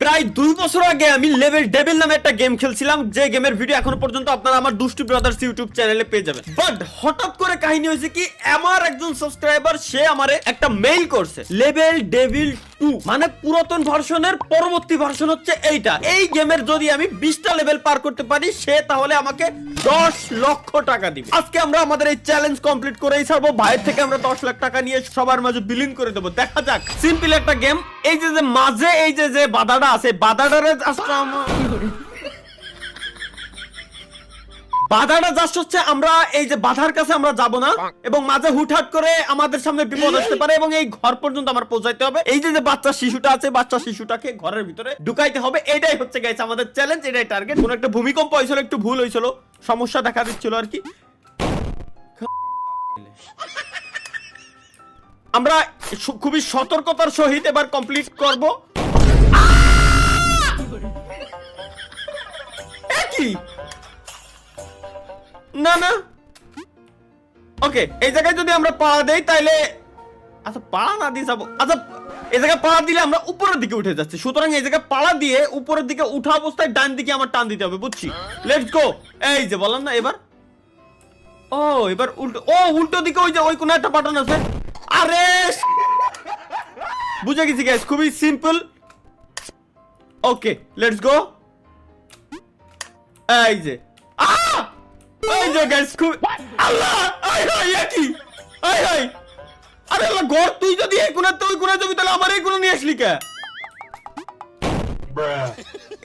প্রায় 2 বছর আগে আমি লেভেল ডেভিল নামে একটা গেম খেলছিলাম, যে গেমের ভিডিও এখনো পর্যন্ত আপনারা আমার দুষ্টু ব্রাদার্স ইউটিউব চ্যানেলে পেয়ে যাবেন। বাট হঠাৎ করে কাহিনী হয়েছে কি, আমার একজন সাবস্ক্রাইবার সে আমারে একটা মেইল করছে, লেভেল ডেভিল 2 মানে পুরাতন ভার্সনের পরবর্তী ভার্সন হচ্ছে এইটা। এই গেমের যদি আমি 20টা লেভেল পার করতে পারি সে তাহলে আমাকে 10 লক্ষ টাকা দিবে। আজকে আমরা আমাদের এই চ্যালেঞ্জ কমপ্লিট করেই ছাড়বো। ভাইয়ের থেকে আমরা 10 লাখ টাকা নিয়ে সবার মাঝে বিলিং করে দেবো। দেখা যাক, সিম্পল একটা গেম। এই যে মাঝে এই যে বাধাটা আছে, বাধাটারে বাধাটা জাস্ট হচ্ছে আমরা এই যে বাধার কাছে আমরা যাব না, এবং মাঝে হুটহাট করে আমাদের সামনে বিপদ আসতে পারে এবং এই ঘর পর্যন্ত আমার পৌঁছাইতে হবে। এই যে বাচ্চা শিশুটা আছে, বাচ্চা শিশুটাকে ঘরের ভিতরে ঢুকাইতে হবে। এটাই হচ্ছে গাইস আমাদের চ্যালেঞ্জ, এটাই টার্গেট। কোন একটা ভূমিকম্প হয়েছিল, একটু ভুল হয়েছিল, সমস্যা দেখা দিচ্ছিল আর কি। আমরা খুবই সতর্কতার সহিত এবার কমপ্লিট করব। কি না না ওকে, এই জায়গায় যদি আমরা পাড়া দেই তাইলে, আচ্ছা পাড়া না দিয়ে যাবো, আচ্ছা এই জায়গায় পাড়া দিলে আমরা উপরের দিকে উঠে যাচ্ছি, সুতরাং এই জায়গায় পাড়া দিয়ে উপরের দিকে উঠা অবস্থায় ডান দিকে আমার টান দিতে হবে, বুঝছি? Let's go. এই যে বললাম না, এবার ও এবার উল্টো, ও উল্টো দিকে ওই যে ওই কোন একটা বাটন আছে। আরে বুঝে গেছি গাইস, খুবই সিম্পল। Okay let's go. এই যে এই যে গাইস, খুব আল্লাহ আই হাই কি আই হাই। আরে আল্লাহ গর, তুই যদি এই কোণা তুই কোণা যাবি তাহলে আমার এই কোণা নিয়ে আসলি কে?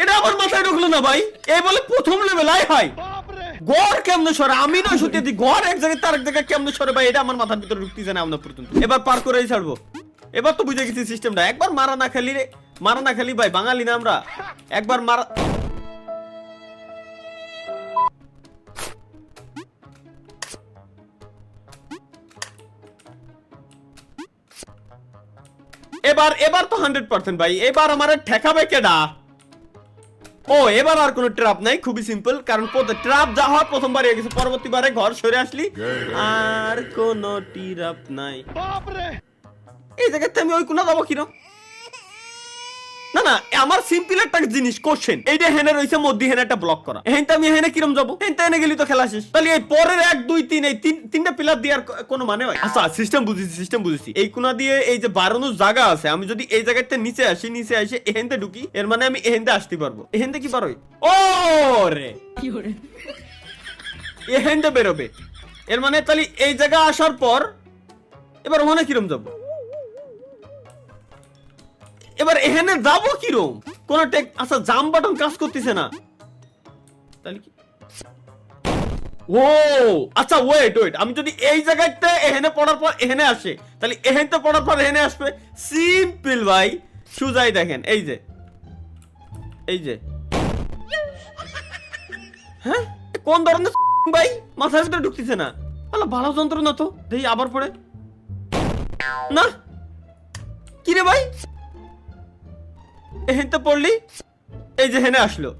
এটা আমার মাথায় ঢুকলো না ভাই। এই বলে প্রথম লেভেল, আই হাই গড় কেমনে সরে, আমি না সত্যি দি গড় এক জায়গায় তার এক জায়গায় কেমনে সরে ভাই, এটা আমার মাথার ভিতরে ঢুকতেছে না আমরা পর্যন্ত। এবার পার করেই ছাড়বো। এবার তো বুঝে গেছি সিস্টেমটা। একবার মারা না খালি রে, মারা না খালি ভাই, বাঙালি না আমরা, একবার মারা। এবার তো 100% ভাই, এবার আমার ঠেকাবে কেডা? ও এবার আর কোনো ট্র্যাপ নাই, খুবই সিম্পল, কারণ ট্র্যাপ যা হয় প্রথমবার হয়ে গেছে, পরবর্তীবারে ঘর সরে আসলি আর কোনো ট্র্যাপ নাই। এই জায়গাতে আমি ওই কোনা যাবো কিরম? না না, আমার সিম্পল একটা জিনিস কোশ্চেন, এইটা হেনে রইছে মধ্যে হেনে একটা ব্লক করা, হেনতে আমি হেনে কিরম যাবো? হেনতে হেনে গেলি তো খেলা শেষ। তাহলে এই পরের 1 2 3 এই তিনটা পিলার দিয়ে আর কোনো মানে হয়? আচ্ছা সিস্টেম বুঝেছি। এই কোনা দিয়ে এই যে বাড়ানোর জায়গা আছে, আমি যদি এই জায়গাতে নিচে আসি এহেনতে ঢুকি, এর মানে আমি এহেনতে আসতে পারবো। এহেনতে কি পারোই? ও রে কি করে এহেনতে বেরোবে, এর মানে তাহলে এই জায়গা আসার পর এবার ওখানে কিরম যাবো? এবার এখানে যাবো কিরম? কোন আচ্ছা জাম বাটন কাজ করতেছে না, তাহলে কি? ও আচ্ছা ওয়েট, আমি যদি এই জায়গাতে এখানে পড়ার পর এখানে আসে, তাহলে এখানে পড়ার পর এখানে আসবে। সিম্পল ভাই, সুজাই দেখেন, এই যে হ্যাঁ কোন ধরনের ভাই, মাথার ভিতরে ঢুকতেছে না। আল্লাহ ভালো যন্ত্র না তো, দেখি আবার পড়ে না কি রে ভাই, এহেনতে পড়লি, এই যে হেনে আসলো।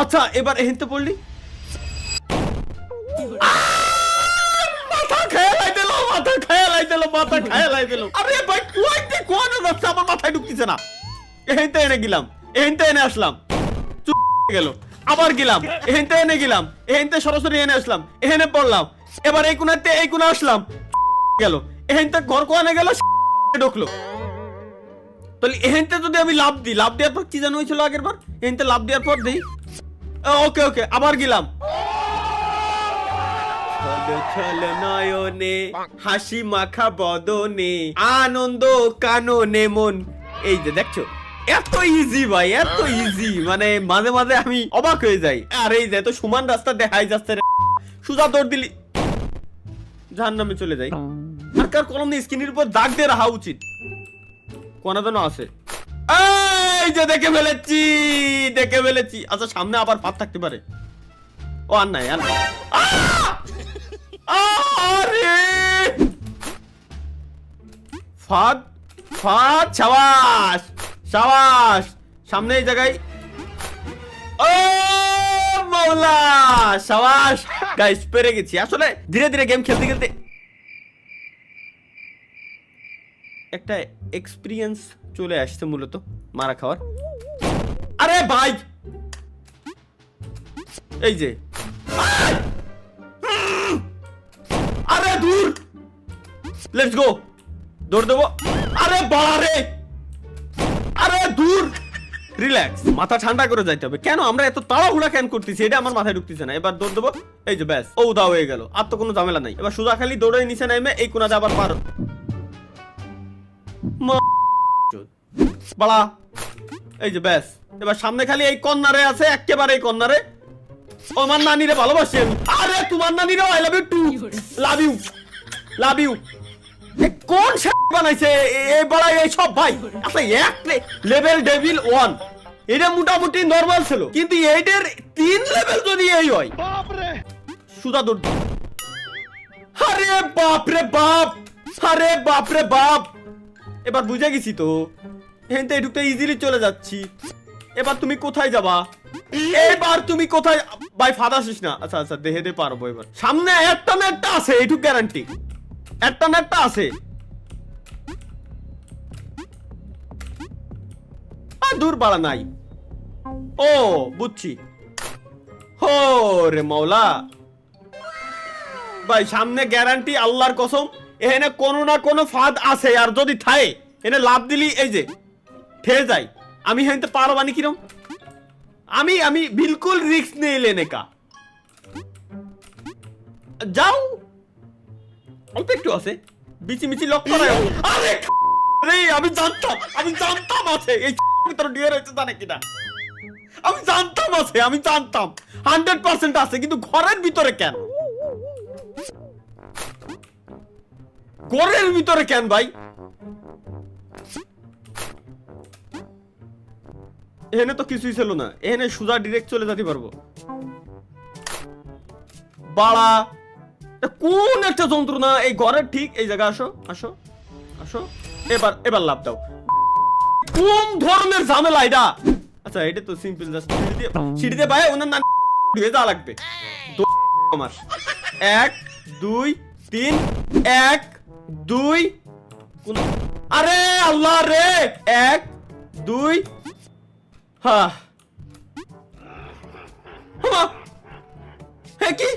আচ্ছা এবার এহেনতে পড়লি, মাথা খেয়ালাই দিল। আরে ভাই কুয়াইতে কোয়ানো যাচ্ছে, আমার মাথায় ঢুকতেছে না। এহেনতে এনে গেলাম, এহেনতে এনে আসলাম, গেল, আবার গেলাম, এহেনতে এনে গেলাম, এহেনতে সরাসরি এনে আসলাম, এহেনে পড়লাম, এবার এই কোণাতে এই কোণা আসলাম, গেল, এহেনতে ঘর কোয়ানে গেল, ঢুকলো। তাহলে এহেনতে যদি আমি লাভ দিই, লাভ দেওয়ার পর কি জানো হয়েছিল আগের বার? এহেনতে লাভ দেওয়ার পর দেই, ওকে আবার গেলাম, নয়নে হাসি মাখা বদনে আনন্দ কাননে মন। এই যে দেখছো এত ইজি ভাই, এত ইজি, মানে মাঝে মাঝে আমি অবাক হয়ে যাই। আর এই যে এত সমান রাস্তা দেখাই যাচ্ছে, সোজা দৌড় দিলি জাহান্নামে চলে যাই। আর কার কলম দিয়ে স্ক্রিনের উপর দাগ দিয়ে রাখা উচিত, কোনা যেন আছে। এই যে দেখে ফেলেছি। আচ্ছা সামনে আবার ফাঁদ থাকতে পারে। ও আর নাই আরে ফাঁদ, সাবাস সামনে এই জায়গায়। ও মাওলা, সাবাস গাইস, পেরে গেছি। আসলে ধীরে ধীরে গেম খেলতে একটা এক্সপিরিয়েন্স চলে আসছে মূলত মারা খাওয়ার। আরে ভাই এই যে আরে দূর, লেটস গো, দৌড় দেবো। আরে বাড়ে, আরে দূর, রিল্যাক্স, মাথা ঠান্ডা করে যাইতে হবে। কেন আমরা এত তাড়াহুড়া কেন করতেছি এটা আমার মাথায় ঢুকতেছে না। এবার দৌড় দেবো, এই যে ব্যাস, ও দাও হয়ে গেল, আর তো কোনো ঝামেলা নাই। এবার সোজা খালি দৌড়ে নিচে নামে এই কোনাতে আবার পার বাড়া, এই যে ব্যাস। এবার সামনে খালি এই কর্নারে আছে, একেবারে এই কর্নারে। ও আমার নানিরে ভালোবাসি আমি। আরে তোমার নানিরে I love you too, love you, love you. কোন বানাইছে এই বড় এই সব ভাই? আচ্ছা এক লেভেল ডেভিল 1 এটা মোটামুটি নরমাল ছিল, কিন্তু এইটার 3 লেভেল যদি এই হয় বাপ রে, সুদা দৌড়। আরে বাপ রে বাপ, আরে বাপ রে বাপ। এবার বুঝে গেছি তো, এখানতে ঢুকতে ইজিলি চলে যাচ্ছি। এবার তুমি কোথায় যাবা? এবার তুমি কোথায় ভাই? ফাদা আসিস না। আচ্ছা আচ্ছা দেহে দে পারবো। এবার সামনে একটা না একটা আছে, এইটুক গ্যারান্টি, একটা না একটা আছে। দূর বাড়া নাই। ও বুঝছি, হো রে মৌলা ভাই, সামনে গ্যারান্টি আল্লাহর কসম এখানে কোনো না কোনো ফাঁদ আছে। আর যদি থাকে এনে লাভ দিলি এই যে ঠেয়ে যায়। আমি হেনতে পারো বানি কিরম? আমি আমি বিলকুল রিস্ক নিয়ে লেনে কা যাও, অল্প একটু আছে, বিচি মিচি লক করা। আরে আরে আমি জানতাম আছে এই ভিতরে ডিয়ার হইছে জানে কিনা। আমি জানতাম আছে, আমি জানতাম 100% আছে, কিন্তু ঘরের ভিতরে কেন? ঘরের ভিতরে কেন ভাই? এখানে তো কিছুই ছিল না, এখানে সোজা ডাইরেক্ট চলে যেতে পারবো। বাড়া কোন একটা যন্ত্রণা এই ঘরের ঠিক এই জায়গা। আসো আসো আসো, এবার এবার লাভ দাও। কোন ধরনের ঝামেলা এটা? আচ্ছা এটা তো সিম্পল, জাস্ট সিঁড়ি দিয়ে ভাই ওনার নাম ধুয়ে যাওয়া লাগবে। আমার 1 2 3 1 2, আরে আল্লাহ রে, 1 2, হ্যাঁ কি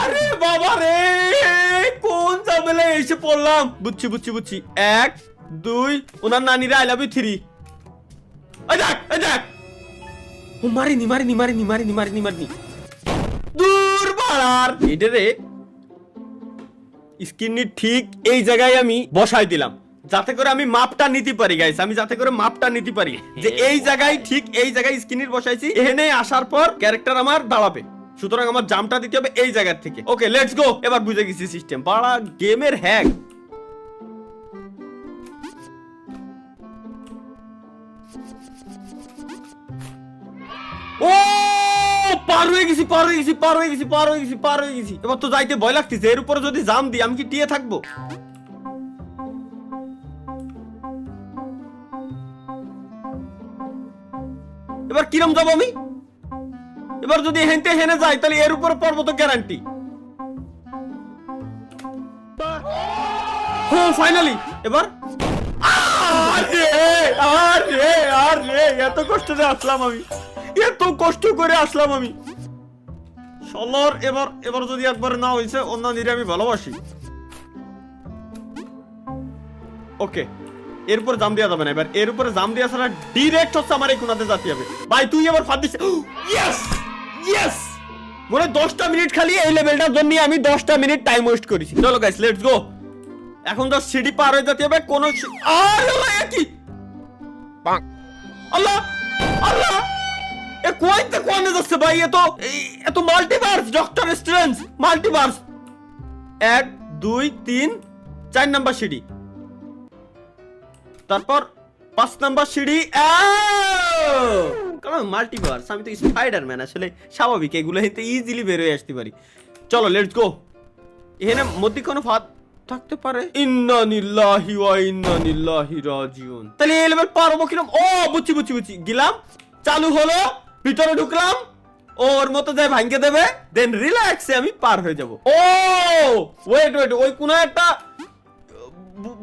আরে বাবা রে, কোন ঝামেলা এসে পড়লাম। বুঝছি বুঝছি বুঝছি, 1 2, ওনার নানিরা আই লাভ ইউ 3। এই দেখ এই দেখ, ও মারিনি মারিনি মারিনি মারিনি মারিনি মারিনি, দূর বাড়ার। এটা রে স্ক্রিনের ঠিক এই জায়গায় আমি বসাই দিলাম, যাতে করে আমি মাপটা নিতে পারি গাইস। আমি যাতে করে মাপটা নিতে পারি যে এই জায়গায়, ঠিক এই জায়গায় স্ক্রিনের বসাইছি। এখানে আসার পর ক্যারেক্টার আমার দাঁড়াবে, সুতরাং আমার জাম্পটা দিতে হবে এই জায়গা থেকে। ওকে লেটস গো, এবার বুঝে গেছি সিস্টেম। বাড়া গেমের হ্যাক। ও পার হয়ে গেছি পার হয়ে গেছি পার হয়ে গেছি পার হয়ে গেছি পার হয়ে গেছি। এবার তো যাইতে ভয় লাগতেছে, এর উপরে যদি জাম দিই আমি কি টিয়ে থাকবো? এবার কিরম যাবো আমি? এবার যদি হেনতে হেনে যাই তাহলে এর উপরে পড়বো তো গ্যারান্টি। হ্যাঁ ফাইনালি। এবার আরে আরে আরে এত কষ্ট করে আসলাম আমি, এত কষ্ট করে আসলাম আমি সলর। এবার এবার যদি একবার না হয়েছে, অন্য নিরে আমি ভালোবাসি। ওকে এর উপরে জাম দেওয়া যাবে না। এবার এর উপরে জাম দেওয়া ছাড়া ডিরেক্ট হচ্ছে আমার এই কোনাতে যেতে হবে। ভাই তুই এবার ফাঁদ দিস। ইয়েস ইয়েস, মনে 10টা মিনিট খালি এই লেভেলটার জন্য আমি 10টা মিনিট টাইম ওয়েস্ট করেছি। চলো গাইস লেটস গো, এখন তো সিঁড়ি পার হয়ে যেতে হবে। কোন আল্লাহ কি আল্লাহ আল্লাহ, এ কোয়াইতে কোয়ানে যাচ্ছে ভাই? এত multiverse, doctor strange multiverse. 1 2 3 4 number সিঁড়ি, তারপর 5 নাম্বার সিঁড়ি। কারণ মাল্টিভার্স, আমি তো স্পাইডারম্যান, আসলে স্বাভাবিক এগুলো হেতে ইজিলি বের হয়ে আসতে পারি। চলো লেটস গো। এখানে মধ্যে কোনো ফাঁদ থাকতে পারে। ইন্না লিল্লাহি ওয়া ইন্না ইলাইহি রাজিউন। তাহলে এই লেভেল পারবো কিরকম? ও বুঝছি বুঝছি বুঝছি, গেলাম, চালু হলো, ভিতরে ঢুকলাম, ওর মতো যায় ভাঙ্গে দেবে, দেন রিল্যাক্সে আমি পার হয়ে যাব। ও ওয়েট ওয়েট, ওই কোন একটা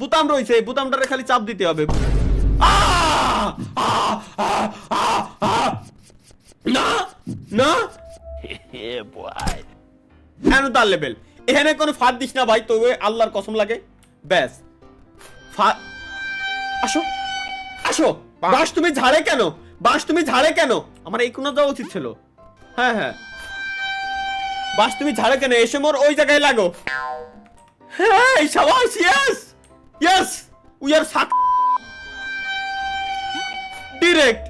বুতাম রয়েছে, এই বুতামটারে খালি চাপ দিতে হবে। না না কেন তার লেভেল এখানে কোনো ফাঁদ দিস না ভাই, তো আল্লাহর কসম লাগে। ব্যাস ফাঁদ, আসো আসো। বাস তুমি ঝাড়ে কেন, বাস তুমি ঝাড়ে কেন? আমার এই কোণা যাওয়া উচিত ছিল। হ্যাঁ হ্যাঁ, বাস তুমি ঝাড়ে কেন? এসে মোর ওই জায়গায় লাগো। হ্যাঁ শাবাশ, yes yes, we are suck direct.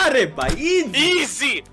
আরে ভাই ইজি।